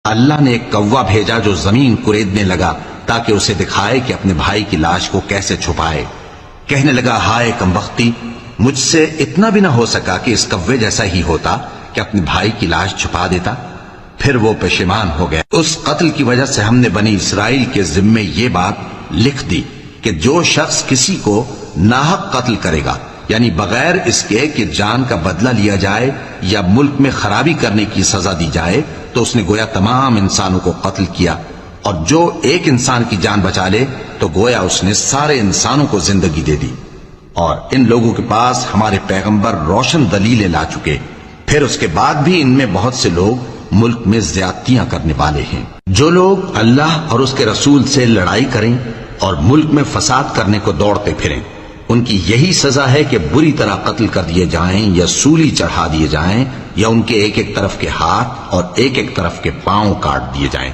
اللہ نے ایک کوا بھیجا جو زمین کریدنے لگا تاکہ اسے دکھائے کہ اپنے بھائی کی لاش کو کیسے چھپائے۔ کہنے لگا ہائے کمبختی، مجھ سے اتنا بھی نہ ہو سکا کہ اس کوے جیسا ہی ہوتا کہ اپنے بھائی کی لاش چھپا دیتا۔ پھر وہ پشیمان ہو گیا۔ اس قتل کی وجہ سے ہم نے بنی اسرائیل کے ذمے یہ بات لکھ دی کہ جو شخص کسی کو ناحق قتل کرے گا، یعنی بغیر اس کے کہ جان کا بدلہ لیا جائے یا ملک میں خرابی کرنے کی سزا دی جائے، تو اس نے گویا تمام انسانوں کو قتل کیا، اور جو ایک انسان کی جان بچا لے تو گویا اس نے سارے انسانوں کو زندگی دے دی۔ اور ان لوگوں کے پاس ہمارے پیغمبر روشن دلیلیں لا چکے، پھر اس کے بعد بھی ان میں بہت سے لوگ ملک میں زیادتیاں کرنے والے ہیں۔ جو لوگ اللہ اور اس کے رسول سے لڑائی کریں اور ملک میں فساد کرنے کو دوڑتے پھریں، ان کی یہی سزا ہے کہ بری طرح قتل کر دیے جائیں یا سولی چڑھا دیے جائیں یا ان کے ایک ایک طرف کے ہاتھ اور ایک ایک طرف کے پاؤں کاٹ دیے جائیں۔